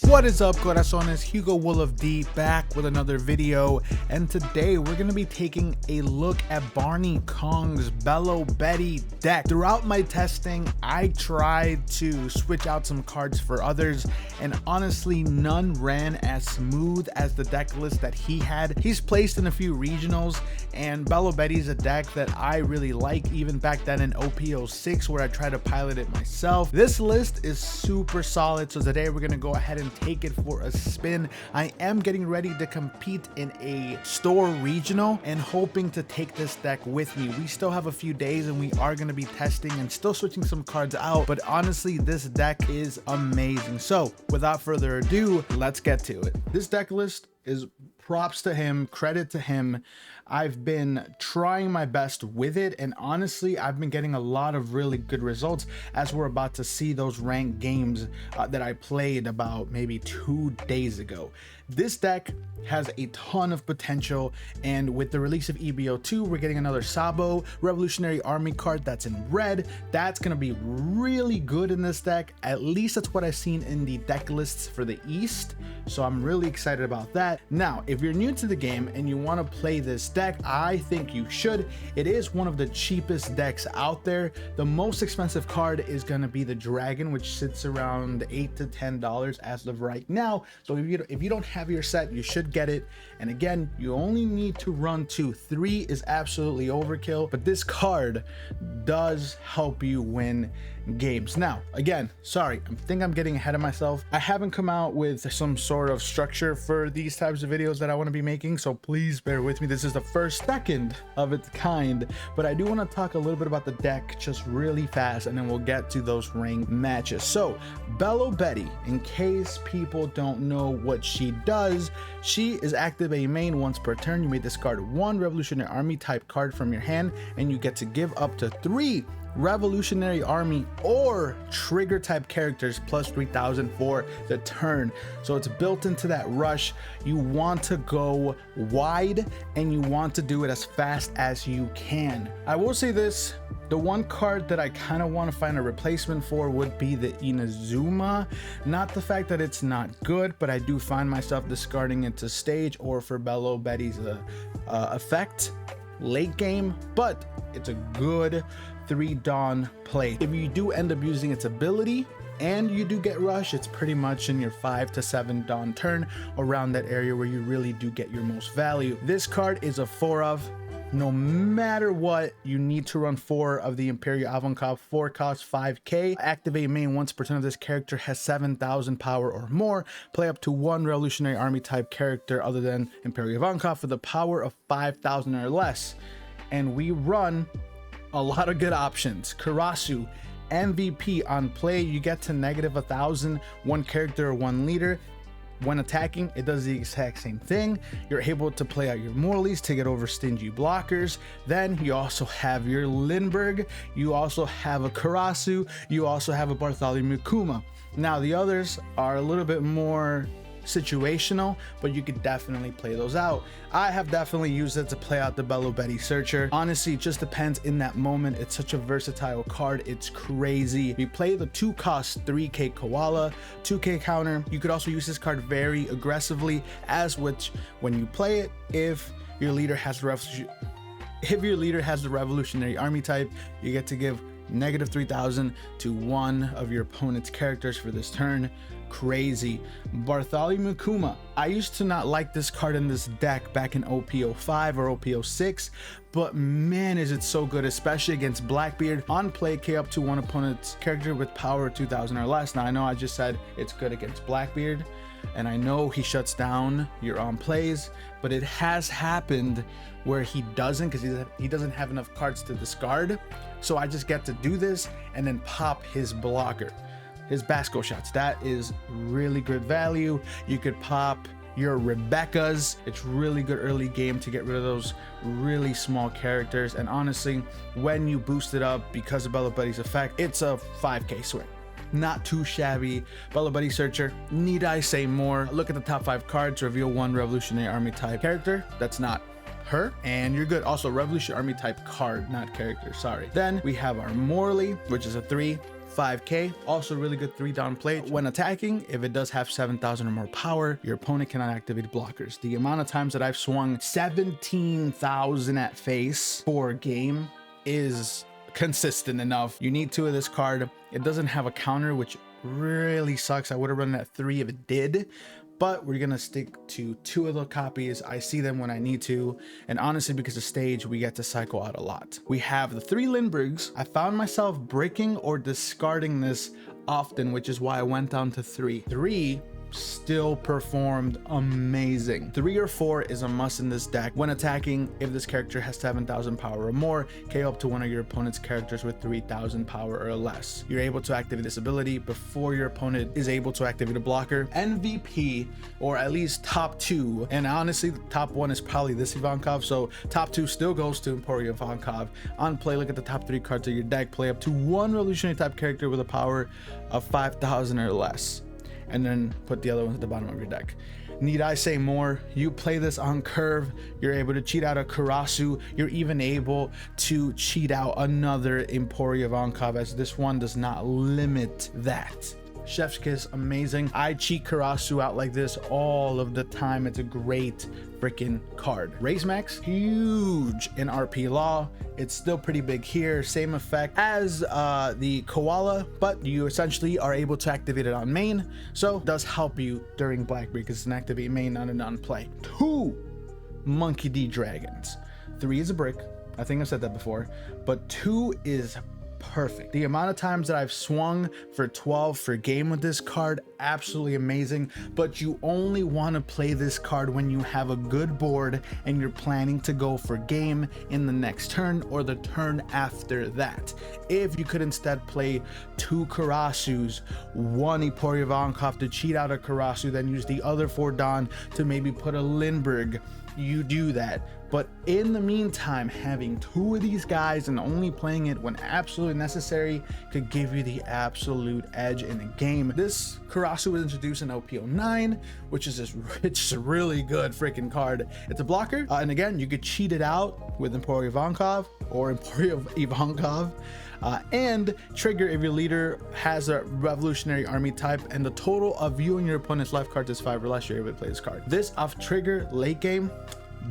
What is up, corazones? Hugo Wool of D back with another video, and today we're going to be taking a look at BarneyKong's Belo deck. Throughout my testing, I tried to switch out some cards for others, and honestly none ran as smooth as the deck list that he had. He's placed in a few regionals, and Belo is a deck that I really like, even back then in OP06 where I tried to pilot it myself. This list is super solid, so today we're going to go ahead and take it for a spin. I am getting ready to compete in a store regional and hoping to take this deck with me. We still have a few days and we are going to be testing and still switching some cards out, but honestly this deck is amazing. So without further ado, let's get to it. This deck list is props to him, credit to him. I've been trying my best with it, and honestly I've been getting a lot of really good results, as we're about to see those ranked games that I played about maybe 2 days ago. This deck has a ton of potential, and with the release of EBO2 we're getting another Sabo Revolutionary Army card that's in red. That's gonna be really good in this deck. At least that's what I've seen in the deck lists for the East, so I'm really excited about that. Now if you're new to the game and you want to play this deck, I think you should. It is one of the cheapest decks out there. The most expensive card is going to be the Dragon, which sits around $8 to $10 as of right now. So if you don't have your set, you should get it. And again, you only need to run 2. 3 is absolutely overkill, but this card does help you win games. Now again, sorry, I think I'm getting ahead of myself. I haven't come out with some sort of structure for these types of videos that I want to be making, so please bear with me. This is the second of its kind, but I do want to talk a little bit about the deck just really fast, and then we'll get to those ranked matches. So Belo, in case people don't know what she does, she is active a main once per turn. You may discard 1 Revolutionary Army type card from your hand, and you get to give up to 3 Revolutionary Army or trigger type characters plus 3,000 for the turn. So it's built into that rush. You want to go wide and you want to do it as fast as you can. I will say this, the one card that I kind of want to find a replacement for would be the Inazuma. Not the fact that it's not good, but I do find myself discarding it to stage or for Belo effect late game, but it's a good 3 Dawn play. If you do end up using its ability and you do get rush, it's pretty much in your 5 to 7 Dawn turn, around that area where you really do get your most value. This card is a 4 of. No matter what, you need to run 4 of the Imperial Avant-Garde. 4 costs 5k. Activate main once per turn of this character has 7,000 power or more. Play up to 1 Revolutionary Army type character other than Imperial Avant-Garde for the power of 5,000 or less. And we run a lot of good options. Karasu, MVP on play, you get to -1,000, 1 character or 1 leader. When attacking, it does the exact same thing. You're able to play out your Morleys to get over stingy blockers. Then you also have your Lindbergh, you also have a Karasu, you also have a Bartholomew Kuma. Now the others are a little bit more situational, but you could definitely play those out. I have definitely used it to play out the Belo Searcher. Honestly, it just depends in that moment. It's such a versatile card, it's crazy. You play the 2 cost 3k Koala, 2k counter. You could also use this card very aggressively, as which when you play it, if your leader has the Revolutionary Army type, you get to give -3,000 to 1 of your opponent's characters for this turn. Crazy. Bartholomew Kuma. I used to not like this card in this deck back in OP05 or OP06, but man is it so good, especially against Blackbeard. On play, K up to 1 opponent's character with power 2,000 or less. Now I know I just said it's good against Blackbeard, and I know he shuts down your on plays, but it has happened where he doesn't, because he doesn't have enough cards to discard. So I just get to do this and then pop his blocker, his Basco shots. That is really good value. You could pop your Rebecca's. It's really good early game to get rid of those really small characters. And honestly, when you boost it up because of Belo effect, it's a 5k swing. Not too shabby. Belo Searcher, need I say more? Look at the top 5 cards, reveal 1 Revolutionary Army type character that's not her, and you're good. Also, Revolutionary Army type card, not character, sorry. Then we have our Morley, which is a 3. 5k, also really good 3-down play. When attacking, if it does have 7,000 or more power, your opponent cannot activate blockers. The amount of times that I've swung 17,000 at face for a game is consistent enough. You need 2 of this card. It doesn't have a counter, which really sucks. I would have run it at 3 if it did, but we're gonna stick to 2 of the copies. I see them when I need to, and honestly, because of stage, we get to cycle out a lot. We have the 3 Lindberghs. I found myself breaking or discarding this often, which is why I went down to 3. 3 still performed amazing. 3 or 4 is a must in this deck. When attacking, if this character has 7,000 power or more, KO up to one of your opponent's characters with 3,000 power or less. You're able to activate this ability before your opponent is able to activate a blocker. MVP, or at least top 2, and honestly the top 1 is probably this Ivankov, so top 2 still goes to Emporio Ivankov. On play, look at the top 3 cards of your deck. Play up to 1 revolutionary type character with a power of 5,000 or less, and then put the other ones at the bottom of your deck. Need I say more? You play this on curve, you're able to cheat out a Karasu, you're even able to cheat out another Emporio Ivankov, as this one does not limit that. Chef's Kiss, amazing. I cheat Karasu out like this all of the time. It's a great freaking card. Raise Max, huge in RP Law. It's still pretty big here. Same effect as the Koala, but you essentially are able to activate it on main. So it does help you during Blackbeard because it's an activate main, not a non-play. 2 Monkey D Dragons. 3 is a brick. I think I've said that before, but 2 is perfect. The amount of times that I've swung for 12 for game with this card, absolutely amazing. But you only want to play this card when you have a good board and you're planning to go for game in the next turn or the turn after that. If you could instead play 2 Karasus, 1 Emporio Ivankov to cheat out a Karasu, then use the other 4 Don to maybe put a Lindbergh, you do that. But in the meantime, having 2 of these guys and only playing it when absolutely necessary could give you the absolute edge in the game. This Karasu was introduced in OP09, which is just it's a really good freaking card. It's a blocker, and again, you could cheat it out with Emporio Ivankov or Emporio Ivankov. And trigger if your leader has a revolutionary army type and the total of you and your opponent's life cards is 5 or less, you're able to play this card. This off trigger late game,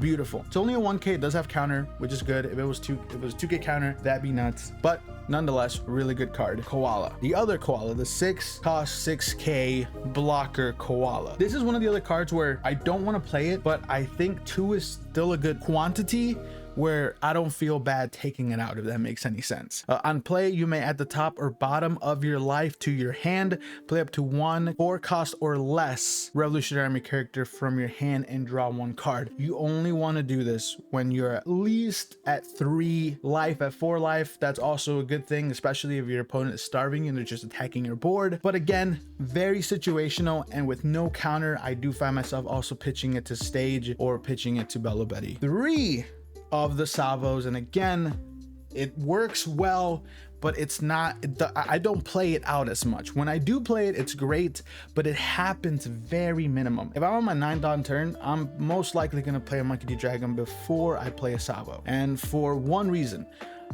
beautiful. It's only a 1k, it does have counter, which is good. If it was 2k counter, that'd be nuts, but nonetheless, really good card. Koala, the other Koala, the 6 cost 6k blocker Koala. This is one of the other cards where I don't want to play it, but I think 2 is still a good quantity where I don't feel bad taking it out, if that makes any sense. On play, you may add the top or bottom of your life to your hand, play up to 1 4 cost or less Revolutionary Army character from your hand and draw 1 card. You only want to do this when you're at least at 3 life, at 4 life. That's also a good thing, especially if your opponent is starving and they're just attacking your board. But again, very situational, and with no counter, I do find myself also pitching it to stage or pitching it to Belo. 3 of the salvos, and again, it works well, but it's not, I don't play it out as much. When I do play it, it's great, but it happens very minimum. If I'm on my 9-Don turn, I'm most likely going to play a Monkey D Dragon before I play a salvo, and for one reason.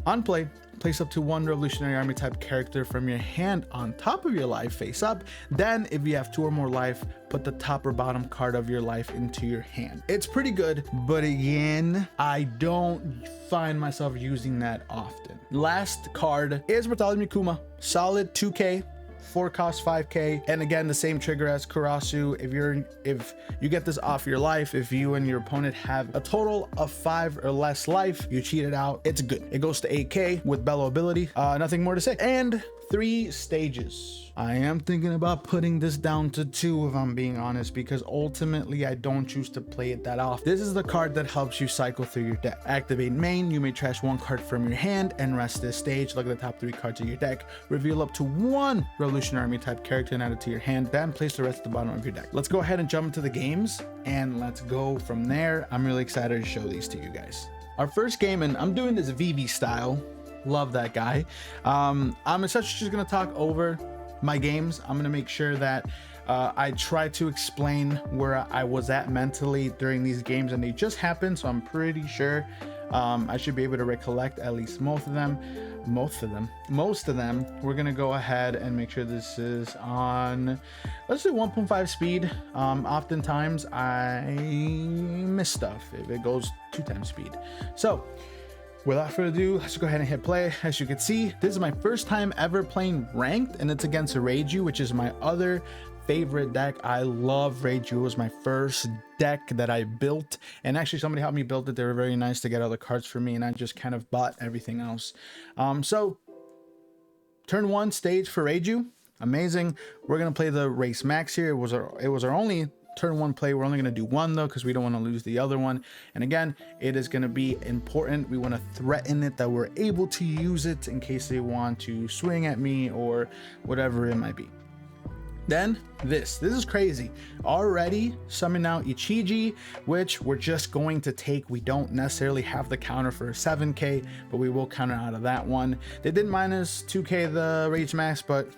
On play, place up to 1 Revolutionary Army type character from your hand on top of your life face up. Then if you have 2 or more life, put the top or bottom card of your life into your hand. It's pretty good, but again, I don't find myself using that often. Last card is Bartholomew Kuma, solid 2k, 4 cost 5k, and again, the same trigger as Karasu. If you get this off your life, if you and your opponent have a total of 5 or less life, you cheat it out, it's good. It goes to 8k with Belo ability. Nothing more to say. And 3 stages. I am thinking about putting this down to 2 if I'm being honest, because ultimately I don't choose to play it that often. This is the card that helps you cycle through your deck. Activate main, you may trash 1 card from your hand and rest this stage. Look at the top 3 cards of your deck. Reveal up to 1 Revolutionary Army type character and add it to your hand. Then place the rest at the bottom of your deck. Let's go ahead and jump into the games and let's go from there. I'm really excited to show these to you guys. Our first game, and I'm doing this VV style. Love that guy. I'm essentially just gonna talk over my games. I'm gonna make sure that I try to explain where I was at mentally during these games, and they just happened, so I'm pretty sure I should be able to recollect at least most of them. We're gonna go ahead and make sure this is on, let's do 1.5 speed. Oftentimes I miss stuff if it goes 2 times speed. So without further ado, let's go ahead and hit play. As you can see, this is my first time ever playing ranked, and it's against a Reiju, which is my other favorite deck. I love Reiju. It was my first deck that I built, and actually somebody helped me build it. They were very nice to get all the cards for me, and I just kind of bought everything else. So turn 1 stage for Reiju, amazing. We're gonna play the Race Max here. It was our only turn 1 play. We're only going to do 1 though, because we don't want to lose the other one. And again, it is going to be important. We want to threaten it that we're able to use it in case they want to swing at me or whatever it might be. Then this is crazy. Already summon out Ichiji, which we're just going to take. We don't necessarily have the counter for 7k, but we will counter out of that one. They did minus 2k the Rage Max, but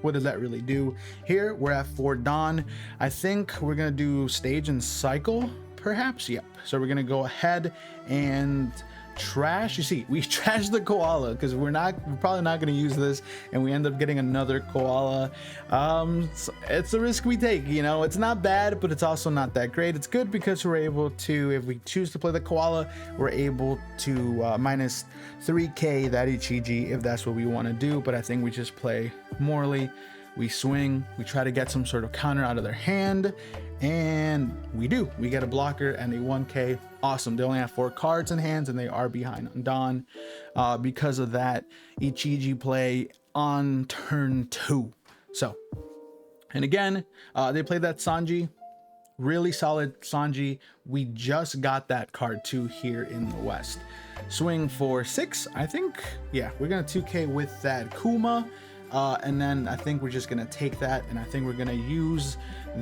what does that really do? Here we're at 4 Dawn. I think we're gonna do stage and cycle, perhaps. Yep. So we're gonna go ahead and trash. You see, we trashed the koala because we're probably not going to use this, and we end up getting another koala. So it's a risk we take, you know. It's not bad, but it's also not that great. It's good because we're able to, if we choose to play the koala, we're able to minus 3k that Ichiji if that's what we want to do. But I think we just play Morley. We swing, we try to get some sort of counter out of their hand, and we do. We get a blocker and a 1k. Awesome. They only have 4 cards in hands, and they are behind on Dawn. Because of that, Ichiji play on turn 2. So, and again, they played that Sanji. Really solid Sanji. We just got that card too here in the West. Swing for 6, I think. Yeah, we're gonna 2k with that Kuma. And then I think we're just gonna take that, and I think we're gonna use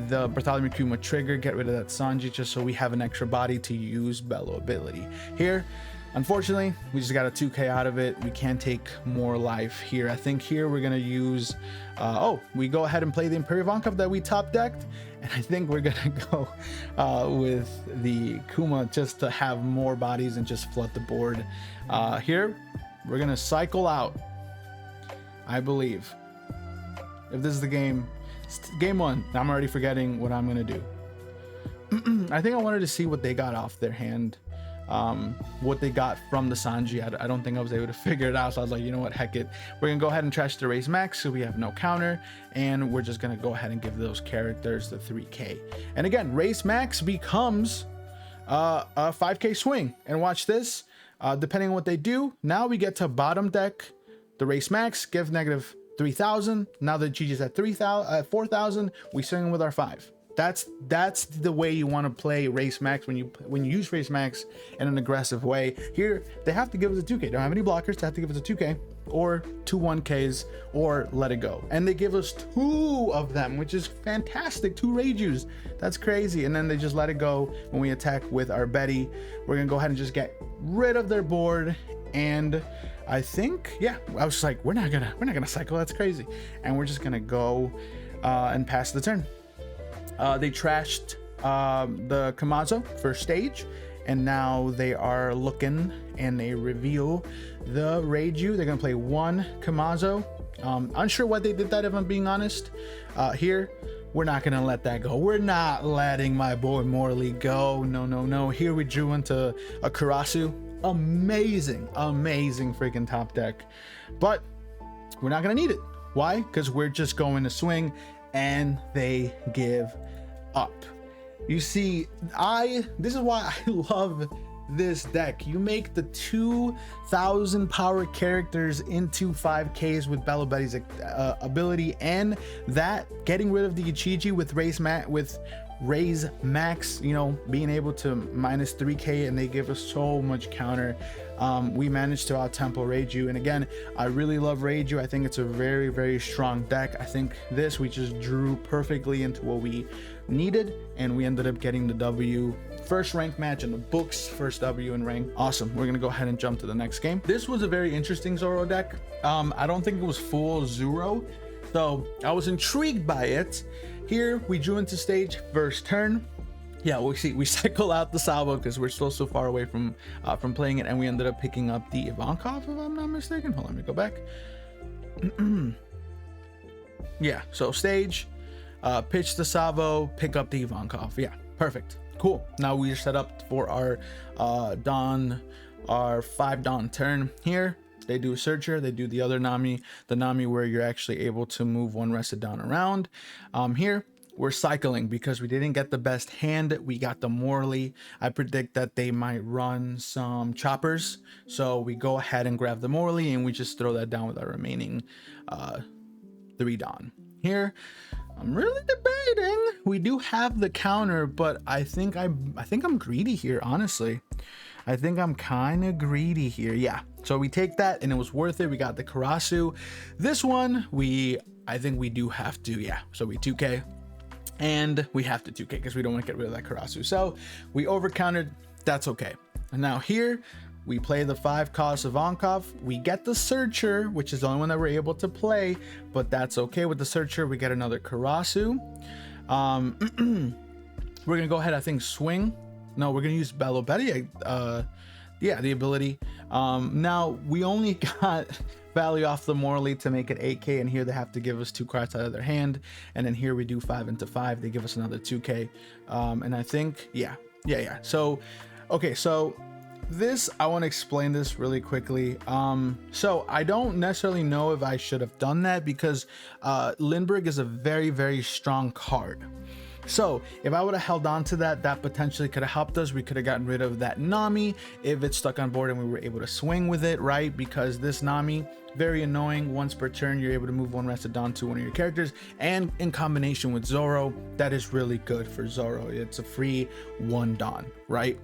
the Bartholomew Kuma trigger, get rid of that Sanji, just so we have an extra body to use Belo ability. Here, unfortunately, we just got a 2k out of it. We can't take more life here. I think here we're gonna use, we go ahead and play the Imperial Vonkov that we top decked, and I think we're gonna go with the Kuma just to have more bodies and just flood the board. Here, we're gonna cycle out, I believe. If this is the game, game 1, I'm already forgetting what I'm gonna do. I think I wanted to see what they got off their hand, what they got from the Sanji. I don't think I was able to figure it out, so I was like, you know what, heck it. We're gonna go ahead and trash the Race Max, so we have no counter, and we're just gonna go ahead and give those characters the 3k. And again, Race Max becomes a 5k swing. And watch this, depending on what they do, now we get to bottom deck the Race Max, give negative 3,000. Now the Ichiji's at 4,000. We swing with our 5. That's the way you want to play Race Max when you use Race Max in an aggressive way. Here they have to give us a 2k. They don't have any blockers. They have to give us a 2k or 2 1ks or let it go. And they give us 2 of them, which is fantastic. 2 Reijus. That's crazy. And then they just let it go when we attack with our Betty. We're gonna go ahead and just get rid of their board. And I think, yeah, I was just like, we're not gonna cycle. That's crazy. And we're just gonna go and pass the turn. They trashed the Kamazo first stage, and now they are looking and they reveal the Reiju. They're gonna play 1 Kamazo. Unsure why they did that, if I'm being honest. Here, we're not gonna let that go. We're not letting my boy Morley go. No. Here we drew into a Karasu. Amazing freaking top deck, but we're not gonna need it. Why? Because we're just going to swing, and they give up. You see, this is why I love this deck. You make the 2,000 power characters into 5ks with Belo Betty's ability, and that getting rid of the Ichiji with Raise Max, you know, being able to minus 3k, and they give us so much counter. We managed to out-tempo Reiju, and again, I really love Reiju. I think it's a very, very strong deck. I think this, we just drew perfectly into what we needed, and we ended up getting the W. First rank match in the books, first W in rank. Awesome. We're gonna go ahead and jump to the next game. This was a very interesting Zoro deck. I don't think it was full Zoro, so I was intrigued by it. Here we drew into stage first turn. yeah, we cycle out the salvo because we're still so far away from playing it, and we ended up picking up the Ivankov, if I'm not mistaken. Hold on, let me go back. Yeah, so stage, pitch the salvo, pick up the Ivankov. Yeah, perfect, cool. Now we are set up for our Dawn, our 5 Dawn turn. Here they do a searcher, they do the other Nami, the Nami where you're actually able to move 1 rested Dawn around. Here we're cycling because we didn't get the best hand. We got the Morley. I predict that they might run some choppers, so we go ahead and grab the Morley and we just throw that down with our remaining 3 Dawn. Here I'm really debating. We do have the counter, but I think I'm greedy here, honestly. I think I'm kind of greedy here. Yeah, so we take that and it was worth it. We got the Karasu. This one I think we do have to, yeah, so we 2k. And we have to 2k because we don't want to get rid of that Karasu. So we overcountered, that's okay. And now here we play the 5 cost Ivankov. We get the Searcher, which is the only one that we're able to play, but that's okay. With the Searcher, we get another Karasu. We're gonna go ahead, I think, swing. No, we're gonna use Belo. Yeah, the ability. Now we only got value off the Morley to make it 8k, and here they have to give us 2 cards out of their hand, and then here we do 5 into 5, they give us another 2k. And I think yeah. So okay, so this, I want to explain this really quickly. So I don't necessarily know if I should have done that because Lindbergh is a very, very strong card. So if I would have held on to that, that potentially could have helped us. We could have gotten rid of that Nami if it's stuck on board and we were able to swing with it, right? Because this Nami, very annoying. Once per turn, you're able to move 1 rested Dawn to one of your characters, and in combination with Zoro, that is really good for Zoro. It's a free 1 Dawn, right?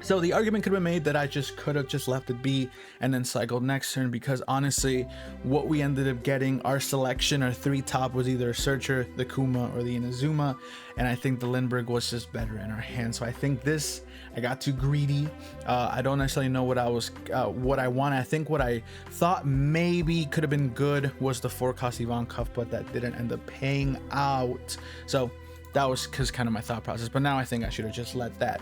So the argument could have been made that I just could have just left it be and then cycled next turn, because honestly, what we ended up getting, our selection, our 3 top was either a Searcher, the Kuma, or the Inazuma, and I think the Lindbergh was just better in our hands. So I think this, I got too greedy. I don't necessarily know what I want. I think what I thought maybe could have been good was the 4 cost Ivankov, but that didn't end up paying out. So that was kind of my thought process. But now I think I should have just let that.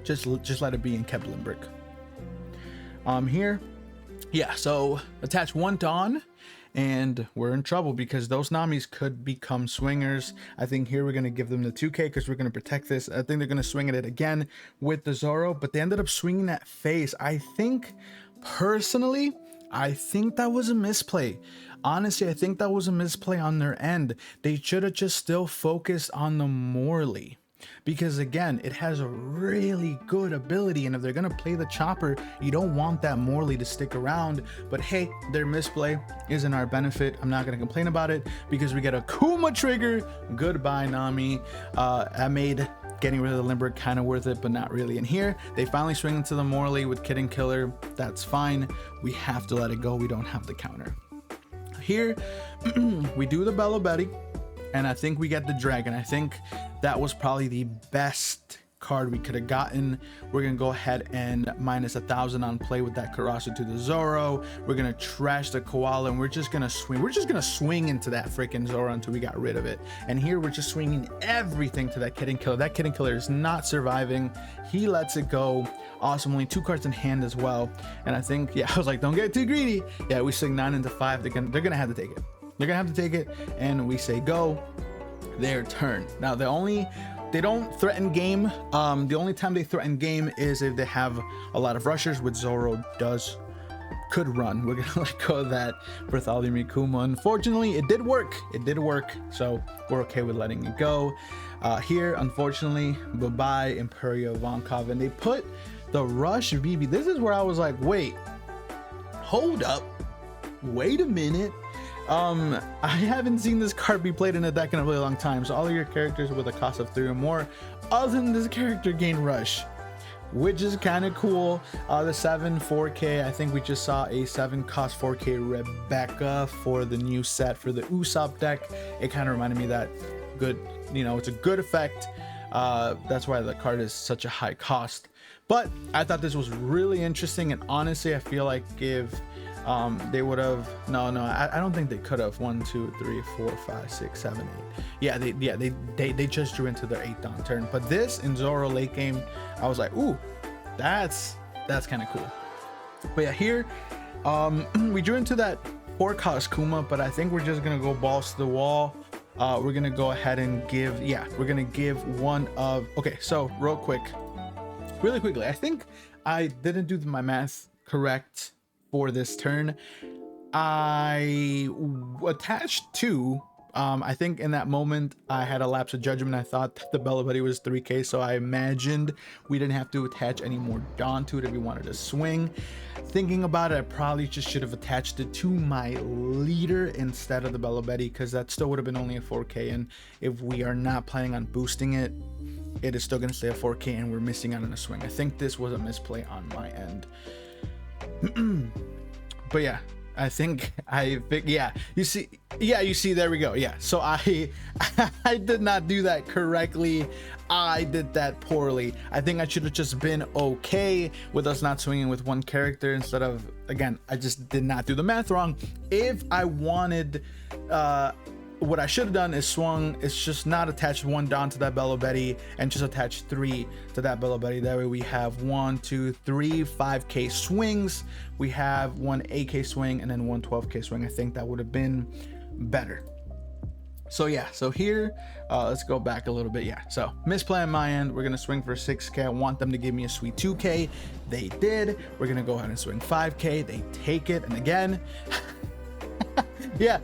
Just let it be and kept Lindbergh. Here, yeah, so attach 1 Dawn and we're in trouble because those Namis could become swingers. I think here we're going to give them the 2k because we're going to protect this. I think they're going to swing at it again with the Zoro, but they ended up swinging that face. I think, personally, I think that was a misplay. Honestly, I think that was a misplay on their end. They should have just still focused on the Morley. Because again, it has a really good ability, and if they're gonna play the chopper, you don't want that Morley to stick around. But hey, their misplay is in our benefit. I'm not gonna complain about it because we get a Kuma trigger. Goodbye, Nami. I made getting rid of the Lindbergh kind of worth it, but not really. And here they finally swing into the Morley with Kid and Killer. That's fine. We have to let it go. We don't have the counter. Here we do the Belo Betty, and I think we get the Dragon. I think that was probably the best card we could have gotten. We're gonna go ahead and minus 1,000 on play with that Karasu to the Zoro. We're gonna trash the Koala, and we're just gonna swing. We're just gonna swing into that freaking Zoro until we got rid of it. And here we're just swinging everything to that Kid and Killer. That Kid and Killer is not surviving. He lets it go. Awesome, only 2 cards in hand as well. And I think, yeah, I was like, don't get too greedy. Yeah, we swing 9 into 5. They're gonna have to take it. They're gonna have to take it, and we say go. Their turn. Now they don't threaten game. The only time they threaten game is if they have a lot of rushers, which Zoro could run. We're gonna let go of that Bartholomew Kuma. Unfortunately, it did work. So we're okay with letting it go. Here, unfortunately, bye-bye Imperio Ivankov, and they put the Rush VB. This is where I was like, wait, hold up, wait a minute. I haven't seen this card be played in a deck in a really long time. So all of your characters with a cost of 3 or more other than this character gain Rush, which is kind of cool. The 7 4k, I think we just saw a 7 cost 4k Rebecca for the new set for the Usopp deck. It kind of reminded me of that. Good, you know, it's a good effect. That's why the card is such a high cost. But I thought this was really interesting, and honestly, I feel like if They would have, no, I don't think they could have. 1, 2, 3, 4, 5, 6, 7, 8. Yeah, they just drew into their 8th dawn turn. But this in Zoro late game, I was like, ooh, that's kind of cool. But yeah, here we drew into that 4-cost Kuma, but I think we're just gonna go balls to the wall. We're gonna go ahead and give, we're gonna give one of, okay, so really quickly, I think I didn't do my math correct for this turn. I attached 2. I think in that moment I had a lapse of judgment. I thought that the Belo Betty was 3k, so I imagined we didn't have to attach any more Dawn to it if we wanted to swing. Thinking about it, I probably just should have attached it to my leader instead of the Belo Betty, because that still would have been only a 4k, and if we are not planning on boosting it, it is still going to stay a 4k and we're missing out on a swing. I think this was a misplay on my end. But yeah, you see, there we go. Yeah, so I did not do that correctly. I did that poorly. I think I should have just been okay with us not swinging with one character instead of, again, I just did not do the math wrong. If I wanted, what I should have done is swung, it's just not attached 1 Dawn to that Belo Betty and just attach 3 to that Belo Betty. That way we have 1, 2, 3 5k swings, we have 1 8k swing, and then 1 12k swing. I think that would have been better. So yeah, so here, let's go back a little bit. Yeah, so misplay on my end. We're gonna swing for 6k. I want them to give me a sweet 2k. They did. We're gonna go ahead and swing 5k. They take it, and again, yeah.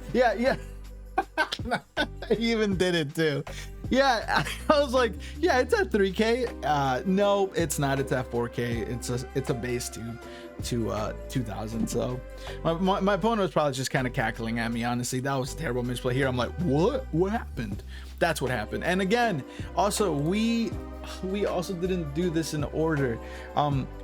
He even did it too. Yeah, I was like, yeah, it's at 3k. No, it's not. It's at 4k. It's a base to 2000. So my opponent was probably just kind of cackling at me. Honestly, that was a terrible misplay here. I'm like, what happened? That's what happened. And again, also we also didn't do this in order.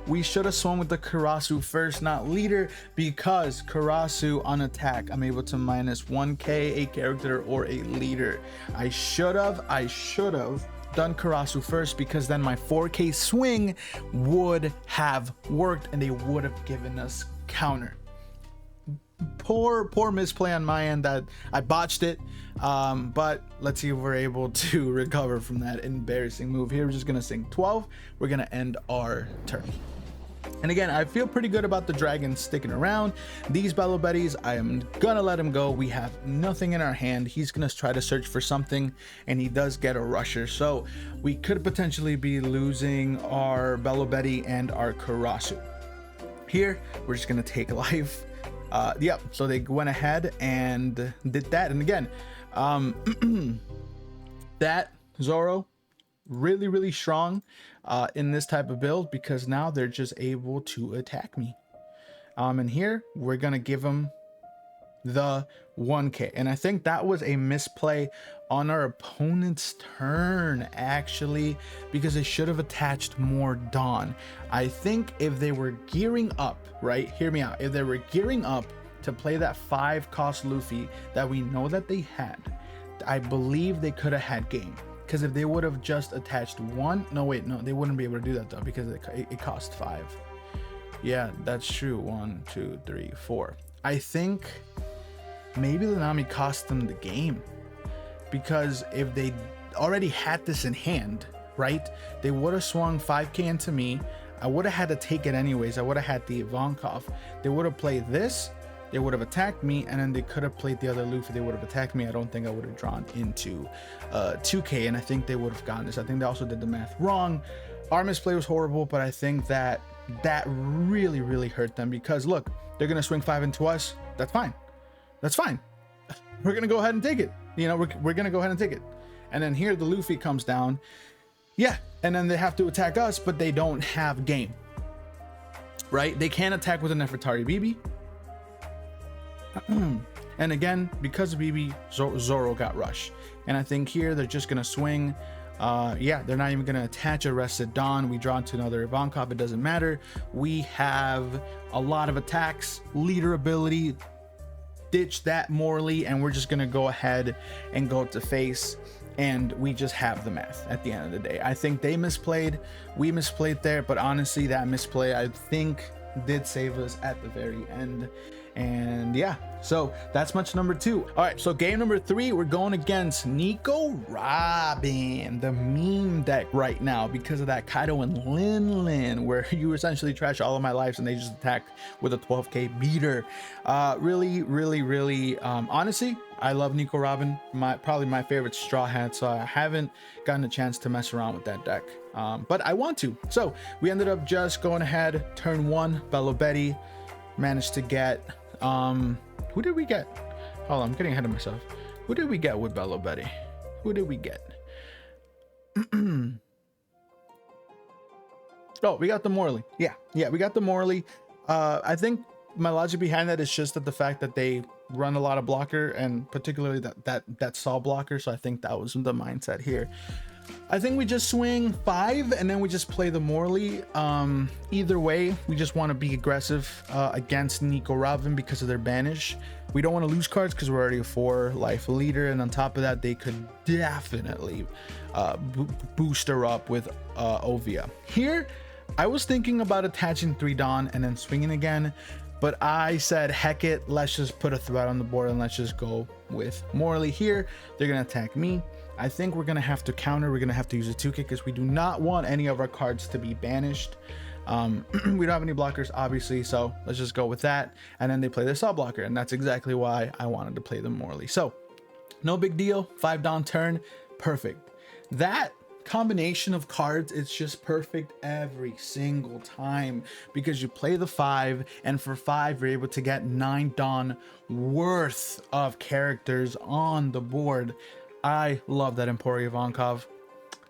We should have swung with the Karasu first, not leader, because Karasu on attack, I'm able to minus 1k a character or a leader. I should have done Karasu first, because then my 4k swing would have worked and they would have given us counter. Poor misplay on my end, that I botched it, but let's see if we're able to recover from that embarrassing move. Here we're just gonna sink 12. We're gonna end our turn. And again, I feel pretty good about the dragon sticking around. These Belo Betties, I am gonna let him go. We have nothing in our hand. He's gonna try to search for something, and he does get a rusher, so we could potentially be losing our Belo Betty and our Karasu. Here we're just gonna take life. Yep, so they went ahead and did that. And again, that Zoro really strong in this type of build, because now they're just able to attack me. And here we're gonna give them the 1k, and I think that was a misplay on our opponent's turn, actually, because they should have attached more Dawn. I think if they were gearing up, right, hear me out, if they were gearing up to play that 5-cost Luffy that we know that they had, I believe they could have had game. Because if they would have just attached 1, no, they wouldn't be able to do that though, because it cost 5. Yeah, that's true. 1, 2, 3, 4. I think maybe the Nami cost them the game, because if they already had this in hand, right, they would have swung 5k into me. I would have had to take it anyways. I would have had the Ivankov. They would have played this, they would have attacked me, and then they could have played the other Luffy. They would have attacked me. I don't think I would have drawn into 2k, and I think they would have gotten this. I think they also did the math wrong. Our misplay was horrible, but I think that really hurt them, because look, they're gonna swing 5 into us. That's fine. We're gonna go ahead and take it. You know, we're gonna go ahead and take it. And then here the Luffy comes down, yeah, and then they have to attack us, but they don't have game, right? They can't attack with an Nefertari BB. And again, because of BB, Zoro got rushed. And I think here they're just gonna swing. Yeah, they're not even gonna attach a Rested Dawn. We draw into another Ivankov. It doesn't matter. We have a lot of attacks, leader ability, ditch that morally, and we're just gonna go ahead and go to face, and we just have the math at the end of the day. I think they misplayed, we misplayed there, but honestly that misplay I think did save us at the very end. And yeah, so that's match number 2. All right, so game number 3, we're going against Nico Robin, the meme deck right now because of that Kaido and Lin, where you essentially trash all of my lives and they just attack with a 12k beater. Really, honestly, I love Nico Robin, probably my favorite Straw Hat, so I haven't gotten a chance to mess around with that deck, but I want to. So we ended up just going ahead, turn 1, Belo Betty, managed to get who did we get? Hold on, I'm getting ahead of myself. Who did we get with Belo Betty? Who did we get? Oh, we got the Morley. Yeah, we got the Morley. I think my logic behind that is just that the fact that they run a lot of blocker, and particularly that saw blocker, so I think that was the mindset here. I think we just swing 5 and then we just play the Morley. Either way, we just want to be aggressive against Nico Robin because of their banish. We don't want to lose cards because we're already a 4 life leader, and on top of that, they could definitely boost her up with Ovia. Here, I was thinking about attaching 3 Dawn and then swinging again, but I said, heck it, let's just put a threat on the board and let's just go with Morley here. They're going to attack me. I think we're going to have to counter. We're going to have to use a 2K because we do not want any of our cards to be banished. We don't have any blockers, obviously, so let's just go with that. And then they play their saw blocker, and that's exactly why I wanted to play the Morley. So no big deal. 5 Dawn turn, perfect. That combination of cards, it's just perfect every single time because you play the 5, and for 5 you're able to get 9 Dawn worth of characters on the board. I love that Emporia Ivankov.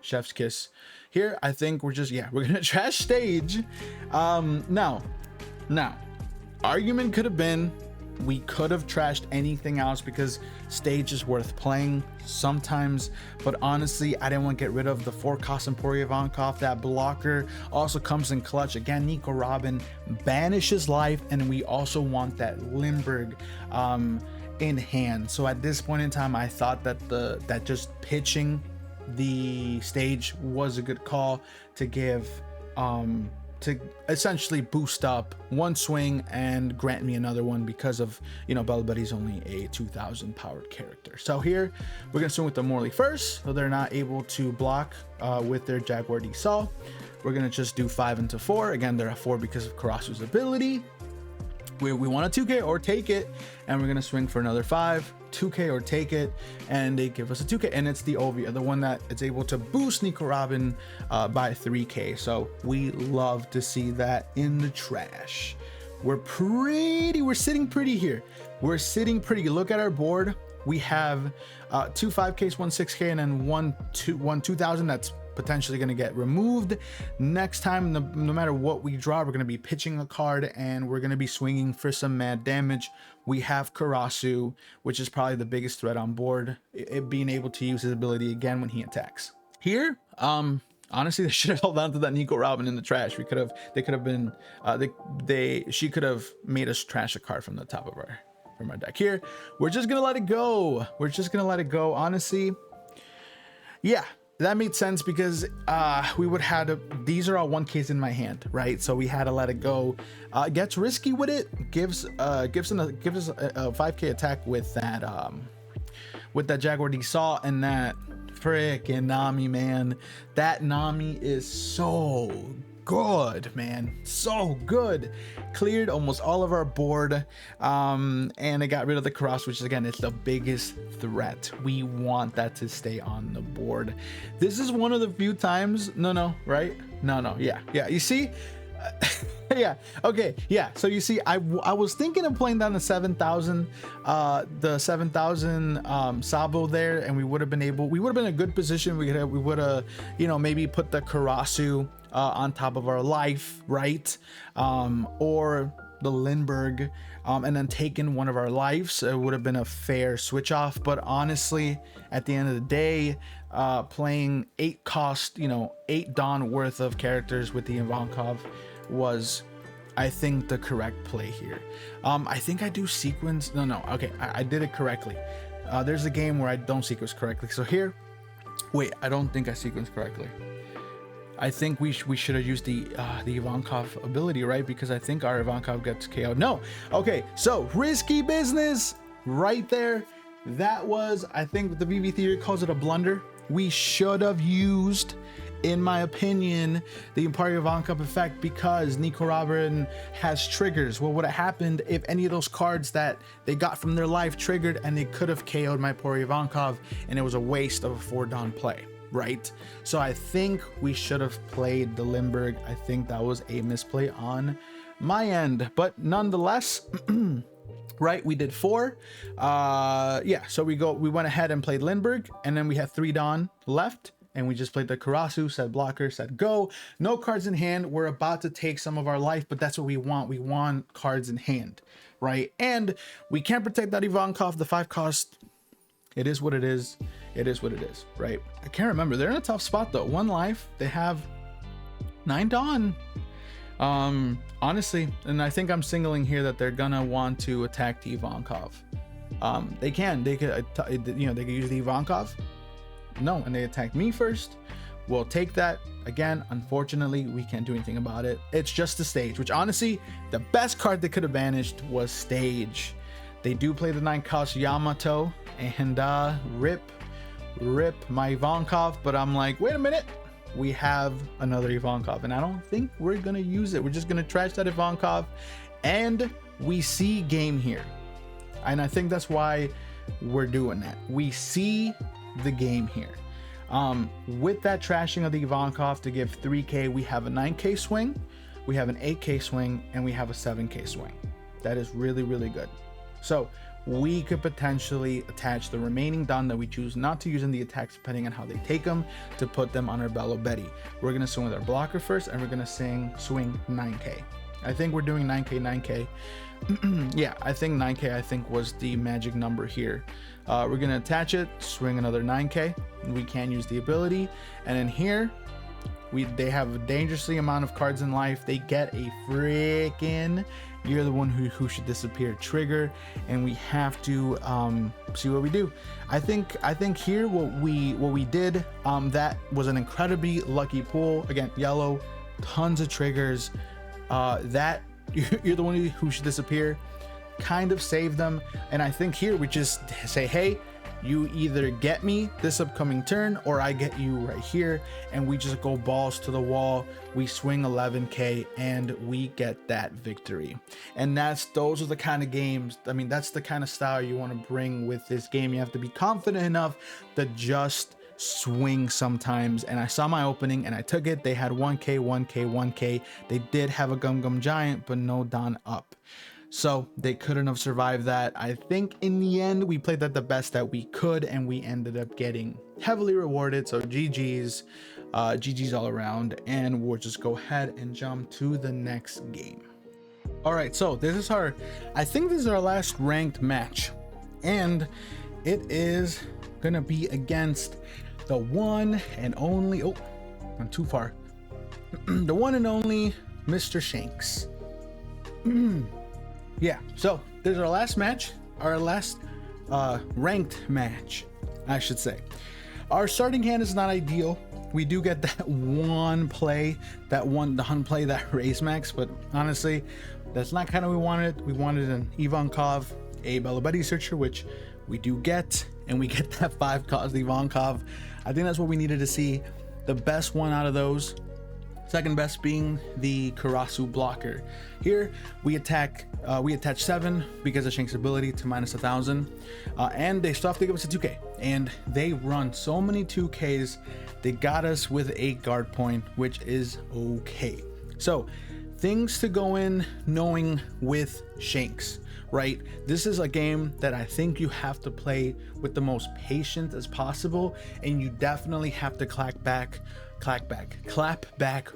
Chef's kiss. Here, I think we're just, we're gonna trash stage. Now, argument could have been we could have trashed anything else because stage is worth playing sometimes, but honestly, I didn't want to get rid of the 4-cost Emporia Ivankov. That blocker also comes in clutch. Again, Nico Robin banishes life, and we also want that Limburg in hand. So at this point in time, I thought that that just pitching the stage was a good call to give to essentially boost up 1 swing and grant me another one because of, you know, Belo Betty's only a 2000 powered character. So here we're gonna swing with the Morley first, so they're not able to block with their Jaguar D Saw. We're gonna just do 5 into 4. Again, they're at 4 because of Karasu's ability. We want a 2K or take it, and we're gonna swing for another 5, 2K or take it, and they give us a 2K, and it's the Ovia, the one that is able to boost Nico Robin by 3K. So we love to see that in the trash. We're sitting pretty here. We're sitting pretty. Look at our board. We have 2 5Ks, 1 6K, and then one 2000 that's potentially going to get removed. Next time, no matter what we draw, we're going to be pitching a card and we're going to be swinging for some mad damage. We have Karasu, which is probably the biggest threat on board, it being able to use his ability again when he attacks. Here, honestly, they should have held on to that Nico Robin in the trash. She could have made us trash a card from the top of our deck. Here, we're just gonna let it go. Honestly, yeah, that made sense because we would have these are all 1Ks in my hand, right? So we had to let it go. Gets risky with it. Gives us a 5K attack with that Jaguar D Saw, and that freaking Nami, man. That Nami is so good, man, so good. Cleared almost all of our board, and it got rid of the cross, which is, again, it's the biggest threat. We want that to stay on the board. This is one of the few times, yeah, you see, yeah, okay, yeah, so you see, I was thinking of playing down the 7000 Sabo there, and we would have been in a good position. We would have, you know, maybe put the Karasu on top of our life, right? Or the Lindbergh, and then taken one of our lives. It would have been a fair switch off, but honestly, at the end of the day, playing 8 cost, 8 Dawn worth of characters with the Ivankov was, I think, the correct play here. I think I do sequence. No, okay, I did it correctly. There's a game where I don't sequence correctly. So here, wait, I don't think I sequenced correctly. I think we should have used the Ivankov ability, right? Because I think our Ivankov gets KO'd. No. Okay, so risky business right there. That was, I think the VV theory calls it a blunder. We should have used, in my opinion, the Imperial Ivankov effect because Nico Robin has triggers. What would have happened if any of those cards that they got from their life triggered, and they could have KO'd my poor Ivankov, and it was a waste of a 4-Don play, right? So I think we should have played the Limburg. I think that was a misplay on my end, but nonetheless, right, we did 4. Yeah, so we went ahead and played Lindbergh, and then we had 3 Don left, and we just played the Karasu, said blocker, said go. No cards in hand. We're about to take some of our life, but that's what we want. We want cards in hand, right? And we can't protect that Ivankov, the 5 cost. It is what it is. It is what it is, right? I can't remember. They're in a tough spot though. 1 life. They have 9 Don. Honestly, and I think I'm singling here that they're gonna want to attack the Ivankov. They could, you know, they could use the Ivankov. No, and they attacked me first. We'll take that. Again, unfortunately, we can't do anything about it. It's just a stage, which honestly, the best card they could have banished was stage. They do play the 9 cost Yamato, and rip my Ivankov, but I'm like, wait a minute. We have another Ivankov, and I don't think we're gonna use it. We're just gonna trash that Ivankov, and we see game here. And I think that's why we're doing that. We see the game here. With that trashing of the Ivankov to give 3K, we have a 9K swing, we have an 8K swing, and we have a 7K swing. That is really, really good. So we could potentially attach the remaining Don that we choose not to use in the attacks, depending on how they take them, to put them on our Belo Betty. We're gonna swing with our blocker first, and we're gonna swing 9K. I think we're doing 9K. Yeah, I think 9K I think was the magic number here. We're gonna attach it, swing another 9K. We can use the ability, and in here they have a dangerously amount of cards in life. They get a freaking "you're the one who should disappear" trigger, and we have to see what we do. I think here what we did, that was an incredibly lucky pull. Again, yellow, tons of triggers. That "you're the one who should disappear" kind of saved them. And I think here we just say, hey, you either get me this upcoming turn or I get you right here, and we just go balls to the wall. We swing 11K and we get that victory. And those are the kind of games, I mean, that's the kind of style you want to bring with this game. You have to be confident enough to just swing sometimes. And I saw my opening and I took it. They had 1K, 1K, 1K. They did have a Gum Giant, but no Don up. So they couldn't have survived that. I think in the end, we played that the best that we could, and we ended up getting heavily rewarded. So GG's all around, and we'll just go ahead and jump to the next game. All right, so I think this is our last ranked match, and it is gonna be against the one and only, oh, I'm too far. The one and only Mr. Shanks. Yeah, so there's our last match, our last ranked match, I should say. Our starting hand is not ideal. We do get that one play, the hunt play that raise max, but honestly, that's not kind of what we wanted. We wanted an Ivankov, a Belo Betty searcher, which we do get, and we get that 5 cost Ivankov. I think that's what we needed to see. The best one out of those. Second best being the Karasu blocker. Here we attach 7 because of Shank's ability to minus 1,000, and they still have to give us a 2K. And they run so many 2Ks, they got us with a guard point, which is okay. So things to go in knowing with Shanks, right? This is a game that I think you have to play with the most patience as possible, and you definitely have to clap back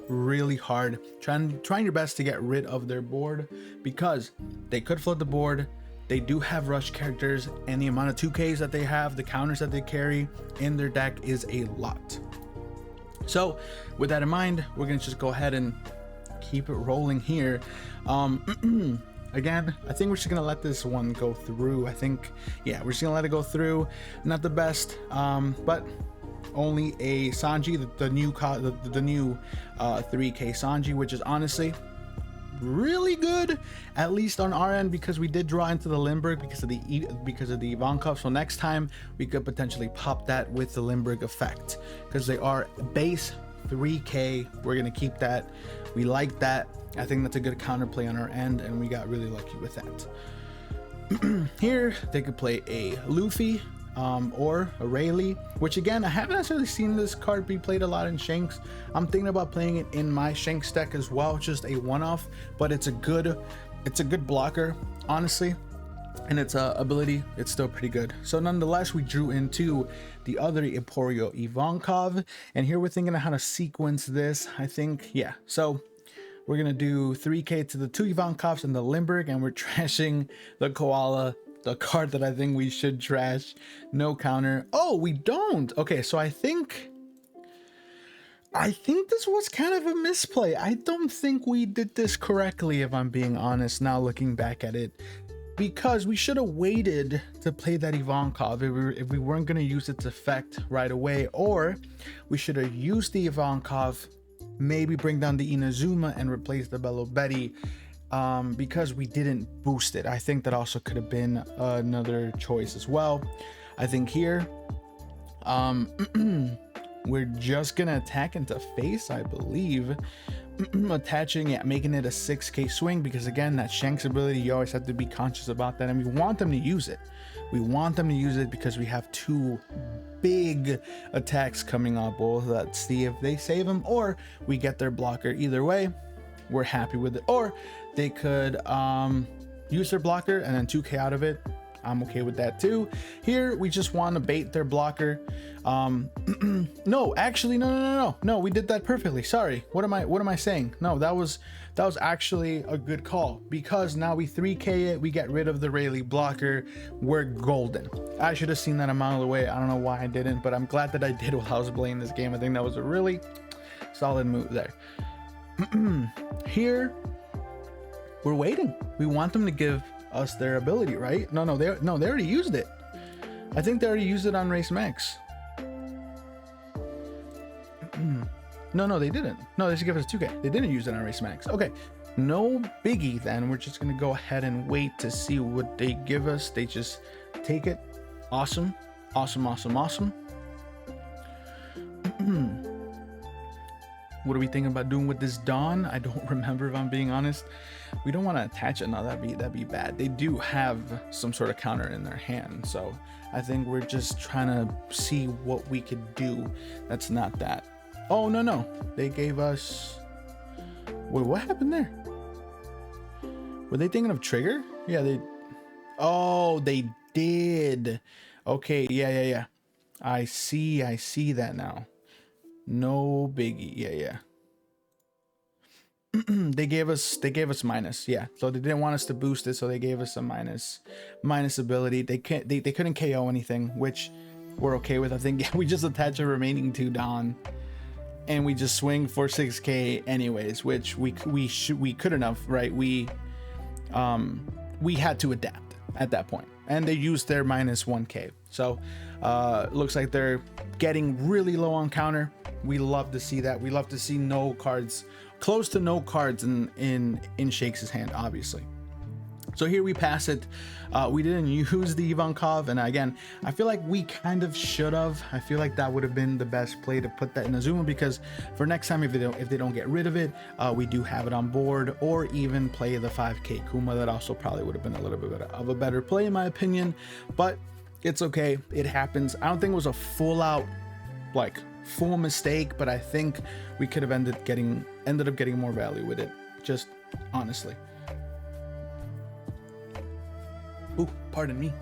really hard, trying your best to get rid of their board, because they could flood the board. They do have rush characters, and the amount of 2Ks that they have, the counters that they carry in their deck is a lot. So with that in mind, we're gonna just go ahead and keep it rolling here. Again, I think we're just gonna let this one go through. I think, yeah, we're just gonna let it go through. Not the best, but only a Sanji, the new 3K Sanji, which is honestly really good, at least on our end, because we did draw into the Limburg because of the Ivankov. So next time we could potentially pop that with the Limburg effect, because they are base 3K. We're gonna keep that. We like that. I think that's a good counterplay on our end, and we got really lucky with that. Here they could play a Luffy or a Rayleigh, which again, I haven't necessarily seen this card be played a lot in Shanks. I'm thinking about playing it in my Shanks deck as well, just a one-off, but it's a good blocker, honestly, and its ability, it's still pretty good. So nonetheless, we drew into the other Emporio Ivankov, and here we're thinking of how to sequence this. I think, yeah, so we're gonna do 3K to the 2 Ivankovs and the Limburg, and we're trashing the Koala, the card that I think we should trash. No counter. Oh, we don't. Okay, so I think this was kind of a misplay. I don't think we did this correctly, if I'm being honest, now looking back at it, because we should have waited to play that Ivankov if we weren't going to use its effect right away, or we should have used the Ivankov, maybe bring down the Inazuma and replace the Belo Betty, because we didn't boost it. I think that also could have been another choice as well. I think here we're just gonna attack into face, I believe. Attaching it, making it a 6K swing, because again, that Shanks ability, you always have to be conscious about that, and we want them to use it. We want them to use it because we have 2 big attacks coming up. Both, let's see if they save them or we get their blocker. Either way, we're happy with it. Or they could use their blocker and then 2K out of it. I'm okay with that too. Here we just want to bait their blocker. No, actually, no, we did that perfectly. Sorry, what am I saying? No, that was actually a good call, because now we 3K it, we get rid of the Rayleigh blocker, we're golden. I should have seen that a mile away. I don't know why I didn't, but I'm glad that I did while I was playing this game. I think that was a really solid move there. Here we're waiting. We want them to give us their ability, right? No, they already used it. I think they already used it on Race Max. No, they didn't. No, they should give us 2K. They didn't use it on Race Max. Okay, no biggie then. We're just gonna go ahead and wait to see what they give us. They just take it. Awesome. What are we thinking about doing with this Dawn? I don't remember, if I'm being honest. We don't want to attach it. No, that'd be bad. They do have some sort of counter in their hand, so I think we're just trying to see what we could do. That's not that. Oh, no. They gave us... Wait, what happened there? Were they thinking of trigger? Yeah, they... Oh, they did. Okay, yeah. I see that now. No biggie. Yeah. they gave us minus. Yeah, so they didn't want us to boost it, so they gave us a minus ability. They couldn't KO anything, which we're okay with. I think we just attach a remaining 2 Dawn and we just swing for 6K anyways, which we couldn't have, right? We had to adapt at that point, and they used their minus 1K. So looks like they're getting really low on counter. We love to see that. We love to see no cards, close to no cards in Shakes' hand, obviously. So here we pass it. We didn't use the Ivankov, and again, I feel like we kind of should have. I feel like that would have been the best play, to put that in Azuma, because for next time, if they don't get rid of it, we do have it on board, or even play the 5K Kuma. That also probably would have been a little bit of a better play, in my opinion, but it's okay. It happens. I don't think it was a full mistake, but I think we could have ended up getting more value with it, just honestly. Ooh, pardon me.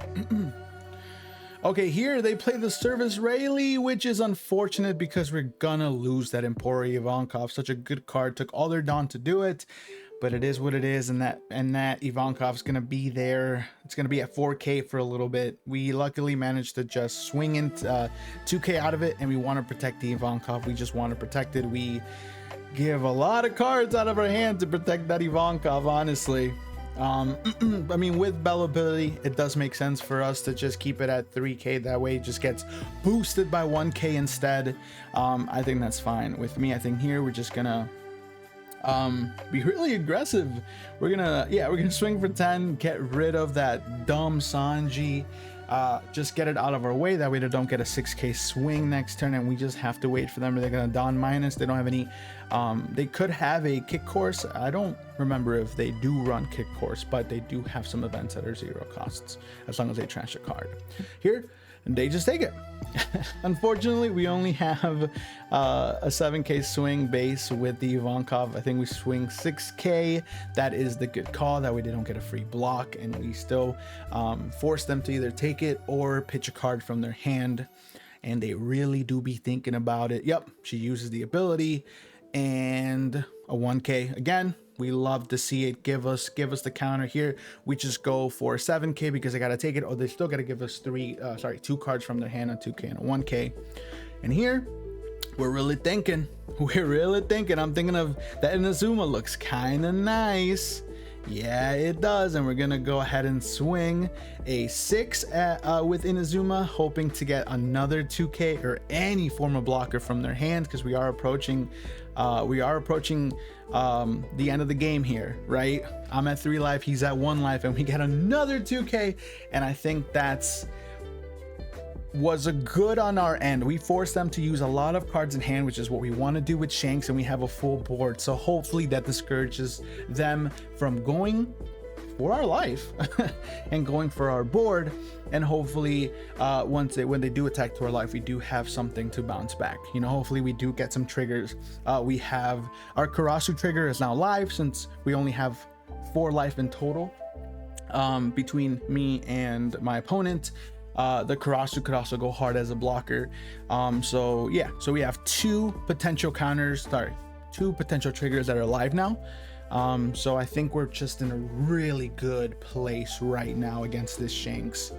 Okay, here they play the Service Rayleigh, which is unfortunate because we're gonna lose that Emporio Ivankov. Such a good card, took all their Dawn to do it, but it is what it is, and that Ivankov's gonna be there. It's gonna be at 4K for a little bit. We luckily managed to just swing into 2K out of it, and we want to protect the Ivankov. We just want to protect it. We give a lot of cards out of our hand to protect that Ivankov, honestly. I mean, with Belo ability, it does make sense for us to just keep it at 3k. That way it just gets boosted by 1k instead. I think that's fine with me. I think here we're just gonna be really aggressive. We're gonna swing for 10, get rid of that dumb Sanji, just get it out of our way. That way they don't get a 6k swing next turn, and we just have to wait for them. They're gonna Dawn minus. They don't have any, they could have a kick course. I don't remember if they do run kick course, but they do have some events that are 0 costs as long as they trash a card. Here they just take it. Unfortunately, we only have a 7k swing base with the Ivankov. I think we swing 6k. That is the good call. That way they don't get a free block, and we still force them to either take it or pitch a card from their hand. And they really do be thinking about it. Yep, she uses the ability, and a 1k again. We love to see it. Give us the counter here. We just go for 7k because they gotta take it. Oh, they still gotta give us 2 cards from their hand, a 2k and a 1k. And here we're really thinking. I'm thinking of that Inazuma looks kind of nice. Yeah, it does. And we're gonna go ahead and swing a 6 with Inazuma, hoping to get another 2k or any form of blocker from their hand, because we are approaching the end of the game here, right? I'm at 3 life, he's at 1 life, and we get another 2k. And I think was a good on our end. We forced them to use a lot of cards in hand, which is what we want to do with Shanks, and we have a full board. So hopefully that discourages them from going for our life and going for our board. And hopefully when they do attack to our life, we do have something to bounce back. You know, hopefully we do get some triggers. We have our Karasu trigger is now live, since we only have 4 life in total between me and my opponent. The Karasu could also go hard as a blocker. So we have 2 potential counters, 2 potential triggers that are live now. So I think we're just in a really good place right now against this Shanks.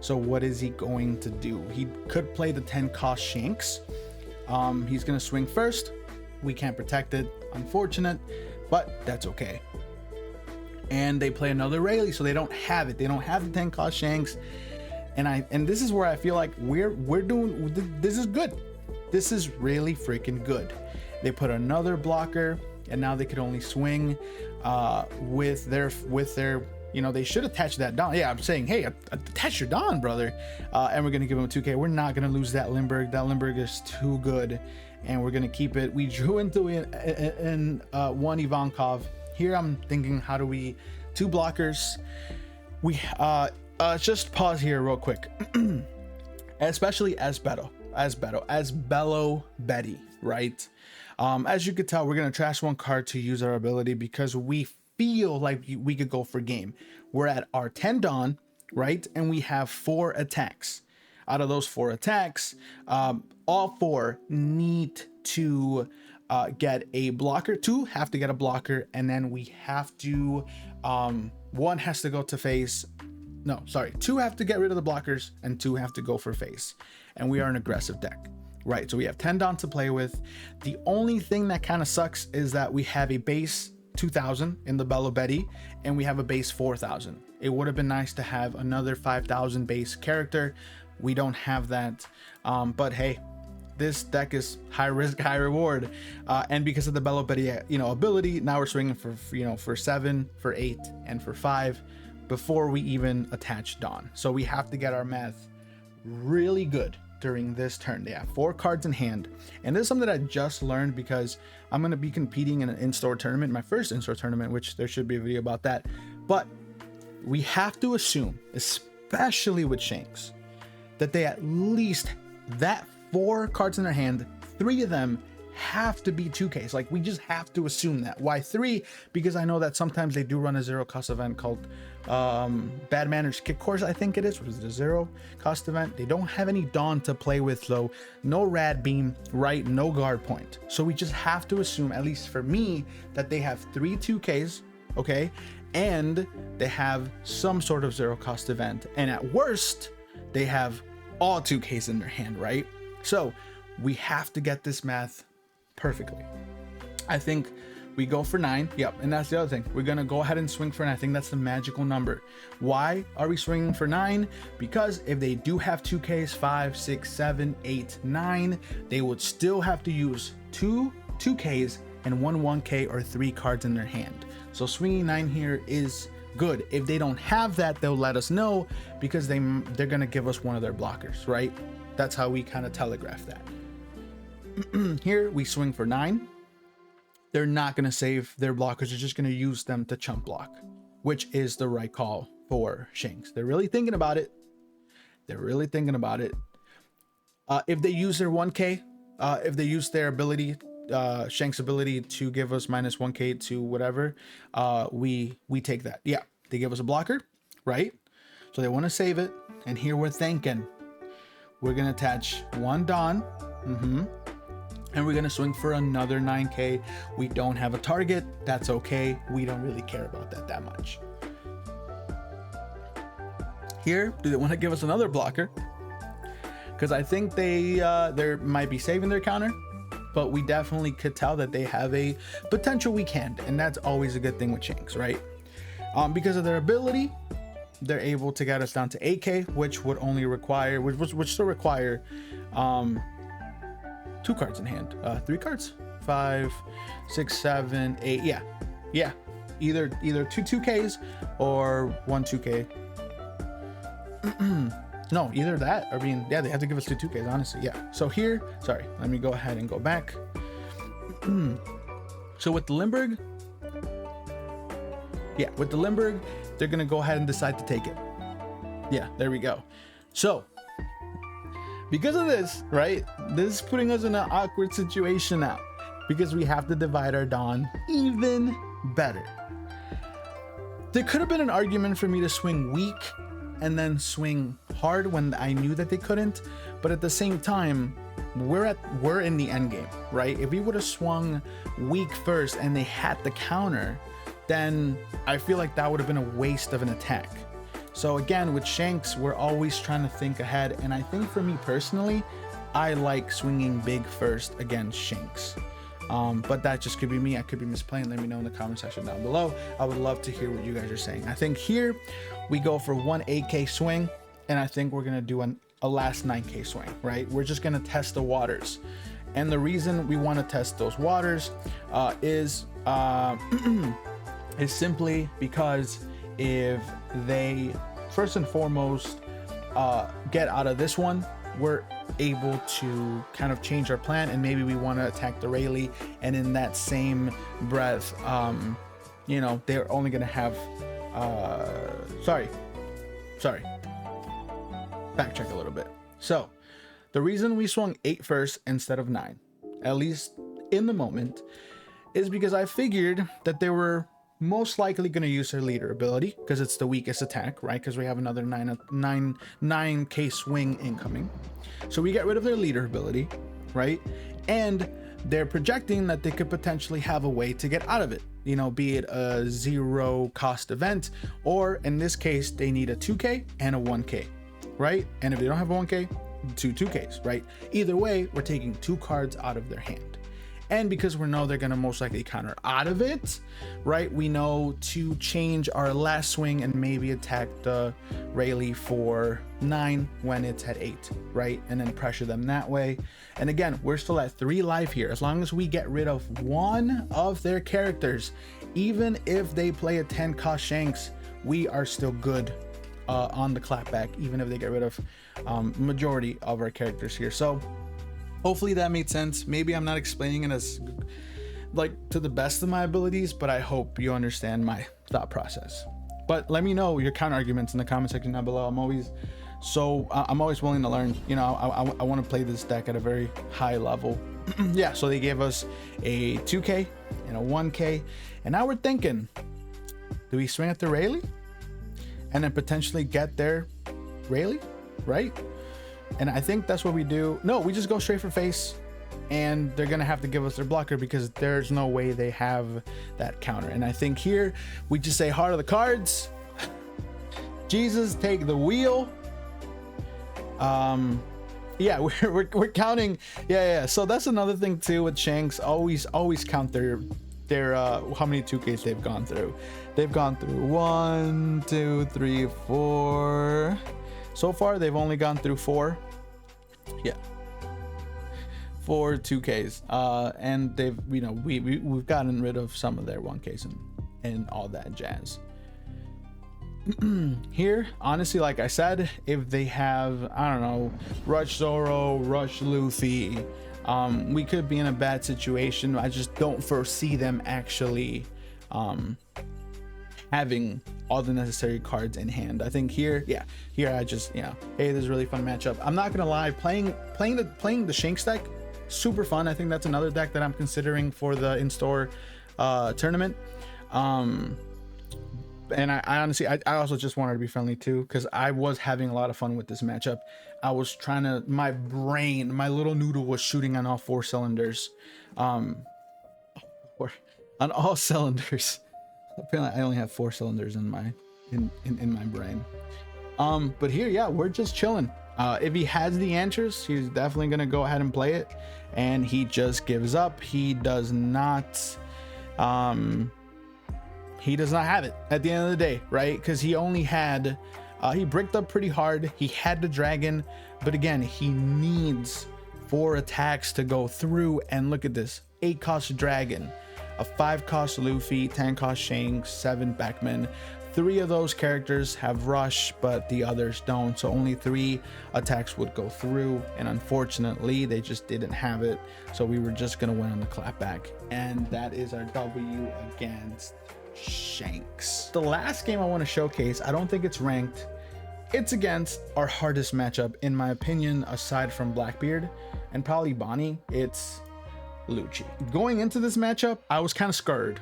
So what is he going to do? He could play the 10 cost Shanks. He's gonna swing first. We can't protect it, unfortunate, but that's okay. And they play another Rayleigh, so they don't have it. They don't have the 10 cost Shanks. And this is where I feel like we're doing, this is good. This is really freaking good. They put another blocker, and now they could only swing with their you know, they should attach that Dawn. Yeah, I'm saying, hey, attach your Dawn, brother. And we're gonna give him a 2k. We're not gonna lose that Limburg. That Limburg is too good, and we're gonna keep it. We drew into in 1 Ivankov. Here I'm thinking, how do we 2 blockers? We just pause here real quick. Especially as Belo Betty, right? As you could tell, we're gonna trash 1 card to use our ability because we feel like we could go for game. We're at our 10 Dawn, right? And we have 4 attacks. Out of those 4 attacks, all 4 need to get a blocker. 2 have to get a blocker, and then we have to 1 has to go to face. No, sorry, 2 have to get rid of the blockers, and 2 have to go for face. And we are an aggressive deck, right? So we have 10 Dawn to play with. The only thing that kind of sucks is that we have a base 2000 in the Belo Betty, and we have a base 4000. It would have been nice to have another 5000 base character. We don't have that, but hey, this deck is high risk, high reward, and because of the Belo Betty, you know, ability, now we're swinging for, you know, for 7, for 8, and for 5 before we even attach Dawn. So we have to get our math really good during this turn. They have 4 cards in hand, and this is something that I just learned because I'm going to be competing in an in-store tournament, my first in-store tournament, which there should be a video about that. But we have to assume, especially with Shanks, that they at least that 4 cards in their hand, 3 of them have to be 2Ks. Like, we just have to assume that. Why 3? Because I know that sometimes they do run a 0 cost event called Bad Manners Kick Course, I think it is, which is a 0 cost event. They don't have any Dawn to play with though, no Rad Beam, right? No guard point. So we just have to assume, at least for me, that they have 3 2Ks, okay? And they have some sort of 0 cost event. And at worst, they have all 2Ks in their hand, right? So we have to get this math perfectly. I think we go for 9. Yep, and that's the other thing. We're gonna go ahead and swing for 9. I think that's the magical number. Why are we swinging for 9? Because if they do have 2Ks, 5, 6, 7, 8, 9, they would still have to use 2 2Ks and 1 1K or 3 cards in their hand. So swinging 9 here is good. If they don't have that, they'll let us know, because they're gonna give us one of their blockers, right? That's how we kind of telegraph that. Here we swing for 9. They're not going to save their blockers. They're just going to use them to chump block, which is the right call for Shanks. They're really thinking about it. They're really thinking about it. If they use their 1K, if they use their ability, Shank's ability to give us minus 1K to whatever, we take that. Yeah, they give us a blocker, right? So they want to save it. And here we're thinking we're going to attach 1 Dawn. And we're gonna swing for another 9K. We don't have a target. That's okay. We don't really care about that much. Here, do they want to give us another blocker? Because I think they might be saving their counter, but we definitely could tell that they have a potential weak hand, and that's always a good thing with Shanks, right? Because of their ability, they're able to get us down to 8K, which would only require, which still require 2 cards in hand, 3 cards, 5, 6, 7, 8. Yeah. Either 2 2Ks or 1 2K. No, either that. I mean, yeah, they have to give us 2 2Ks, honestly. Yeah. So here, sorry, let me go ahead and go back. So with the Limburg, they're gonna go ahead and decide to take it. Yeah, there we go. So because of this, right, this is putting us in an awkward situation now, because we have to divide our Dawn even better. There could have been an argument for me to swing weak and then swing hard when I knew that they couldn't, but at the same time, we're in the end game, right? If we would have swung weak first and they had the counter, then I feel like that would have been a waste of an attack. So again, with Shanks, we're always trying to think ahead. And I think for me personally, I like swinging big first against Shanks. But that just could be me. I could be misplaying. Let me know in the comment section down below. I would love to hear what you guys are saying. I think here we go for 1 8K swing. And I think we're going to do a last 9K swing, right? We're just going to test the waters. And the reason we want to test those waters is simply because if they first and foremost get out of this one, we're able to kind of change our plan, and maybe we want to attack the Rayleigh, and in that same breath, you know, they're only going to have sorry, backtrack a little bit. So the reason we swung 8 first instead of 9, at least in the moment, is because I figured that they were most likely going to use their leader ability, because it's the weakest attack, right? Because we have another 9K swing incoming. So we get rid of their leader ability, right? And they're projecting that they could potentially have a way to get out of it, you know, be it a 0 cost event, or in this case, they need a 2K and a 1K, right? And if they don't have a 1K, 2 2Ks, right? Either way, we're taking 2 cards out of their hand. And because we know they're going to most likely counter out of it, right? We know to change our last swing and maybe attack the Rayleigh for 9 when it's at 8, right? And then pressure them that way. And again, we're still at 3 life here. As long as we get rid of one of their characters, even if they play a 10 cost Shanks, we are still good on the clapback, even if they get rid of majority of our characters here. So hopefully that made sense. Maybe I'm not explaining it as like to the best of my abilities, but I hope you understand my thought process. But let me know your counter arguments in the comment section down below. I'm always willing to learn. You know, I want to play this deck at a very high level. Yeah, so they gave us a 2K and a 1K, and now we're thinking, do we swing at the Rayleigh and then potentially get their Rayleigh, right? And I think that's what we do. No, we just go straight for face, and they're gonna have to give us their blocker because there's no way they have that counter. And I think here we just say heart of the cards, Jesus, take the wheel. Yeah, we're counting. Yeah. So that's another thing too with Shanks. Always count their their how many 2Ks they've gone through. They've gone through 1, 2, 3, 4. So far, they've only gone through 4. Yeah, 4 2Ks. And they've, you know, we've gotten rid of some of their 1Ks and all that jazz. Here, honestly, like I said, if they have, I don't know, Rush Zoro, Rush Luffy, we could be in a bad situation. I just don't foresee them actually having all the necessary cards in hand. I think here I just, you know, hey, this is a really fun matchup. I'm not gonna lie, playing the Shanks deck, super fun. I think that's another deck that I'm considering for the in-store tournament. And I honestly, I also just wanted to be friendly too, because I was having a lot of fun with this matchup. I was trying to, my little noodle was shooting on all 4 cylinders. On all cylinders. Apparently I only have 4 cylinders in my brain. But here, yeah, we're just chilling. If he has the answers, he's definitely gonna go ahead and play it. And he just gives up. He does not have it at the end of the day, right? Because he only had he bricked up pretty hard. He had the dragon, but again, he needs 4 attacks to go through. And look at this, 8 cost dragon, a 5 cost Luffy, 10 cost Shanks, 7 Beckman. 3 of those characters have rush, but the others don't, so only 3 attacks would go through, and unfortunately they just didn't have it, so we were just gonna win on the clapback, and that is our W against Shanks. The last game I want to showcase, I don't think it's ranked. It's against our hardest matchup in my opinion, aside from Blackbeard and probably Bonnie. It's Lucci. Going into this matchup, I was kind of scared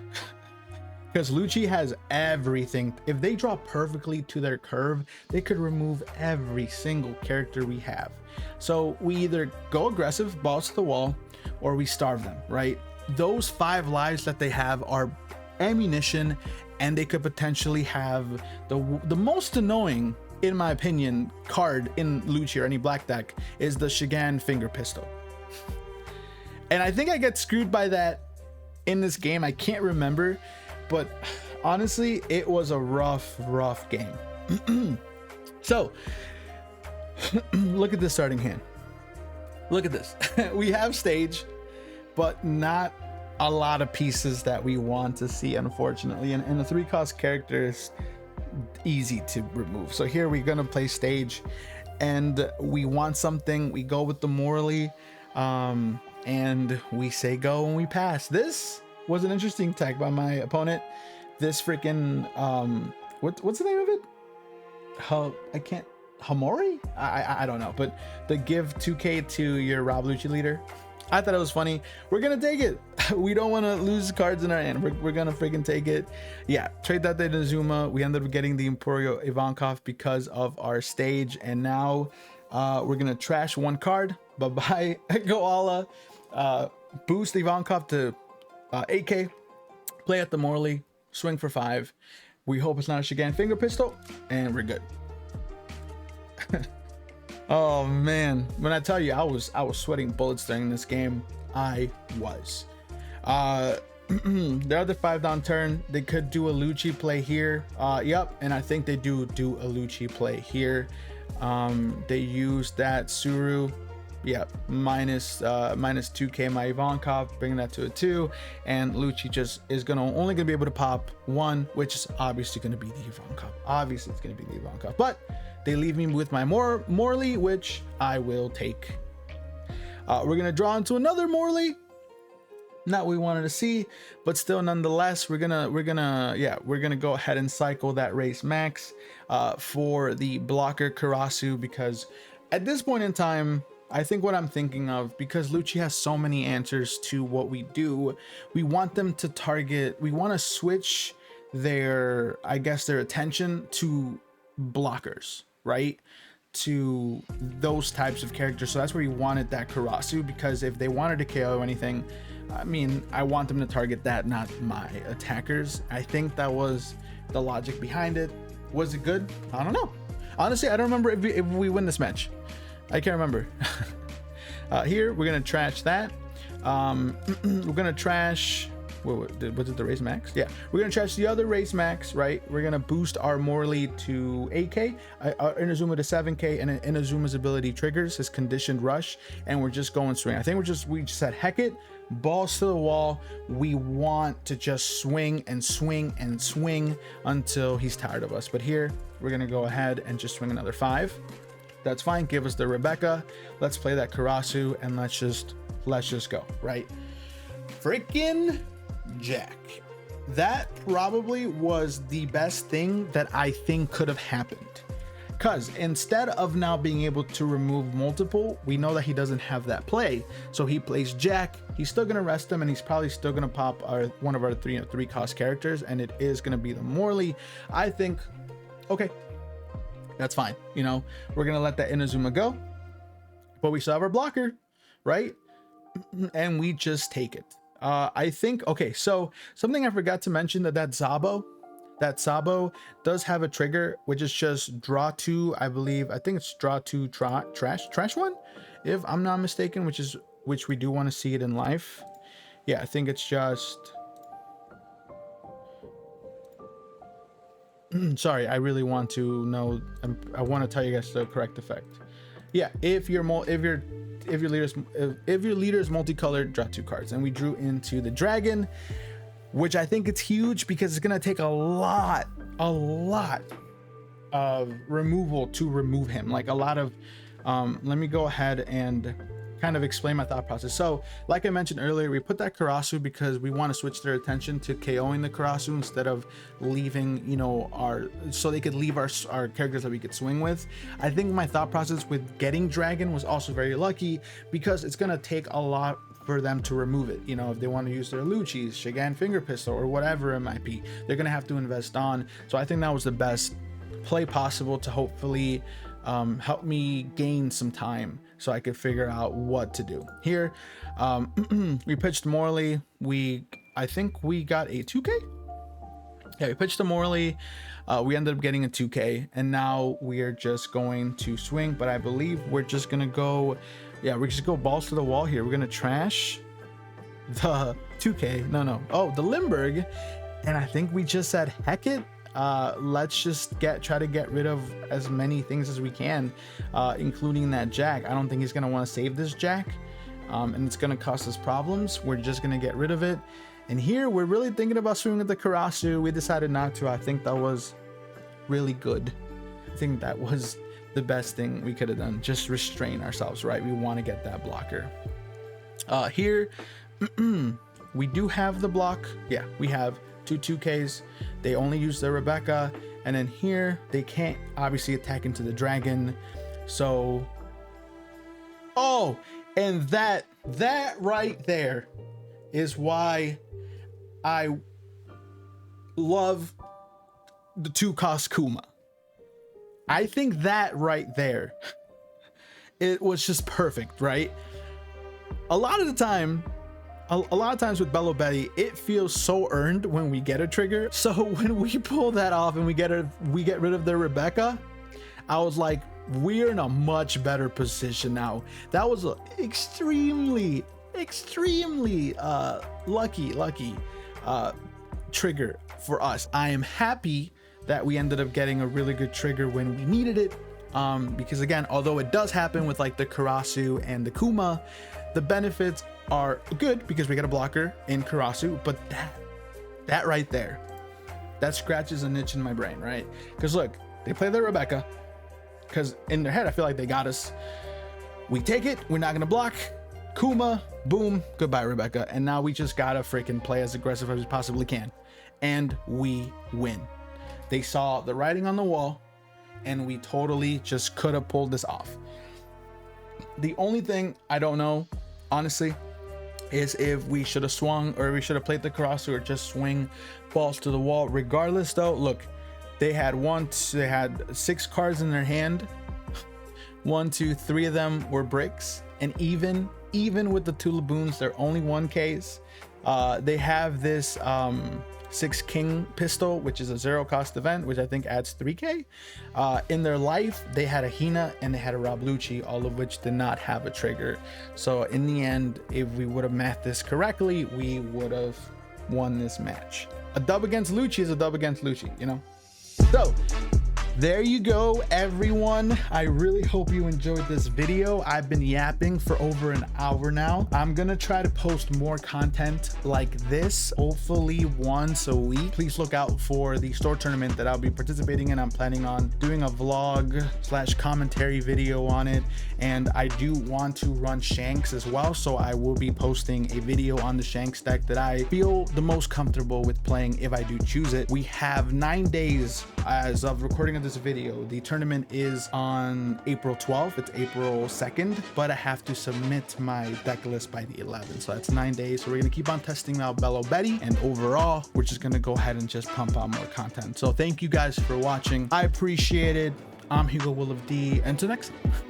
because Lucci has everything. If they draw perfectly to their curve, they could remove every single character we have. So we either go aggressive, balls to the wall, or we starve them, right? Those 5 lives that they have are ammunition, and they could potentially have the most annoying, in my opinion, card in Lucci or any black deck is the Shigan finger pistol. And I think I get screwed by that in this game. I can't remember, but honestly, it was a rough game. So look at this starting hand. Look at this. We have stage, but not a lot of pieces that we want to see, unfortunately, and the 3 cost character is easy to remove. So here we're gonna play stage, and we want something. We go with the Morley, and we say go and we pass. This was an interesting tag by my opponent. This freaking what's the name of it? Hamori? I don't know, but the give 2K to your Rob Lucci leader. I thought it was funny. We're gonna take it. We don't want to lose cards in our hand. We're gonna freaking take it. Yeah, trade that to Zuma. We ended up getting the Emporio Ivankov because of our stage, and now we're gonna trash 1 card. Bye bye, Goala. Boost Ivankov to 8K. Play at the Morley. Swing for 5. We hope it's not a Shigan finger pistol, and we're good. Oh man, when I tell you I was sweating bullets during this game, I was. The other 5 down turn, they could do a Lucci play here. Yep, and I think they do a Lucci play here. They use that Suru. Yep, minus 2K my Ivankov, bringing that to a 2, and Lucci just is only gonna be able to pop 1, which is obviously gonna be the Ivankov. Obviously it's gonna be the Ivankov, but they leave me with my Morley, which I will take. We're gonna draw into another Morley. Not what we wanted to see, but still, nonetheless, we're gonna go ahead and cycle that race max for the blocker Karasu, because at this point in time, I think what I'm thinking of, because Lucci has so many answers to what we do, we want them to target. We want to switch their attention to blockers, right? To those types of characters. So that's where we wanted that Karasu, because if they wanted to KO anything, I mean, I want them to target that, not my attackers. I think that was the logic behind it. Was it good? I don't know. Honestly, I don't remember if we win this match. I can't remember. Here, we're gonna trash that. We're gonna trash what was it, the raise max? Yeah, we're gonna trash the other raise max, right? We're gonna boost our Morley to 8k, our Inazuma to 7k, and then Inazuma's ability triggers his conditioned rush, and we're just going swing. I think we just said heck it, balls to the wall. We want to just swing and swing and swing until he's tired of us. But here we're gonna go ahead and just swing another 5. That's fine. Give us the Rebecca. Let's play that Karasu, and let's just go, right? Freaking Jack. That probably was the best thing that I think could have happened, because instead of now being able to remove multiple, we know that he doesn't have that play, so he plays Jack. He's still gonna rest him, and he's probably still gonna pop one of our three cost characters, and it is gonna be the Morley. I think, okay, that's fine. You know, we're gonna let that Inazuma go, but we still have our blocker, right? And we just take it. I think, okay, so something I forgot to mention, that Sabo does have a trigger, which is just draw 2, I think it's draw 2 trash 1, if I'm not mistaken, which we do want to see it in life. Yeah, I think it's just sorry, I really want to know, I want to tell you guys the correct effect. Yeah, if your leader's multicolored, draw 2 cards, and we drew into the dragon, which I think it's huge because it's gonna take a lot of removal to remove him. Like a lot of let me go ahead and kind of explain my thought process. So like I mentioned earlier, we put that Karasu because we want to switch their attention to KOing the Karasu instead of leaving, you know, so they could leave our characters that we could swing with. I think my thought process with getting dragon was also very lucky because it's gonna take a lot for them to remove it. You know, if they want to use their Lucci's, Shigan Finger Pistol, or whatever it might be, they're gonna have to invest on. So I think that was the best play possible to hopefully help me gain some time so I could figure out what to do here. We pitched Morley. I think we got a 2k. Yeah, we pitched a Morley. We ended up getting a 2k, and now we are just going to swing, but I believe we're just gonna go, yeah, we're just go balls to the wall here. We're gonna trash the 2k, oh, the Limburg, and I think we just said heck it. Let's just try to get rid of as many things as we can, including that Jack. I don't think he's gonna want to save this Jack, and it's gonna cause us problems. We're just gonna get rid of it. And here we're really thinking about swinging with the Karasu. We decided not to. I think that was really good. I think that was the best thing we could have done. Just restrain ourselves, right? We want to get that blocker. Here we do have the block. Yeah, we have 2Ks. They only use the Rebecca, and then here they can't obviously attack into the dragon. So, oh, and that right there is why I love the 2-cost Kuma. I think that right there, it was just perfect, right? A lot of times with Belo Betty, it feels so earned when we get a trigger. So when we pull that off and we get rid of the Rebecca, I was like, we're in a much better position now. That was an extremely lucky trigger for us. I am happy that we ended up getting a really good trigger when we needed it, because again, although it does happen with like the Karasu and the Kuma, the benefits are good because we got a blocker in Karasu. But that right there, that scratches a niche in my brain, right? Because look, they play the Rebecca because in their head I feel like they got us. We take it, we're not gonna block. Kuma, boom, goodbye Rebecca. And now we just gotta freaking play as aggressive as we possibly can, and we win. They saw the writing on the wall, and we totally just could have pulled this off. The only thing I don't know, honestly, is if we should have swung or we should have played the Karasu or just swing balls to the wall. Regardless though, look, they had 6 cards in their hand. 1, 2, 3 of them were bricks, and even with the 2 Laboons, they're only 1Ks. They have this 6 King pistol, which is a 0-cost event, which I think adds 3k. In their life, they had a Hina and they had a Rablucci, all of which did not have a trigger. So in the end, if we would have mathed this correctly, we would have won this match. A dub against Lucci is a dub against Lucci, you know? So there you go, everyone. I really hope you enjoyed this video. I've been yapping for over an hour now. I'm gonna try to post more content like this, hopefully once a week. Please look out for the store tournament that I'll be participating in. I'm planning on doing a vlog / commentary video on it, and I do want to run Shanks as well, so I will be posting a video on the Shanks deck that I feel the most comfortable with playing if I do choose it. We have 9 days as of recording of this video. The tournament is on April 12th. It's April 2nd, but I have to submit my deck list by the 11th, so that's 9 days. So we're gonna keep on testing out Belo Betty, and overall we're just gonna go ahead and just pump out more content. So thank you guys for watching. I appreciate it. I'm Hugo Will of D, and until next time.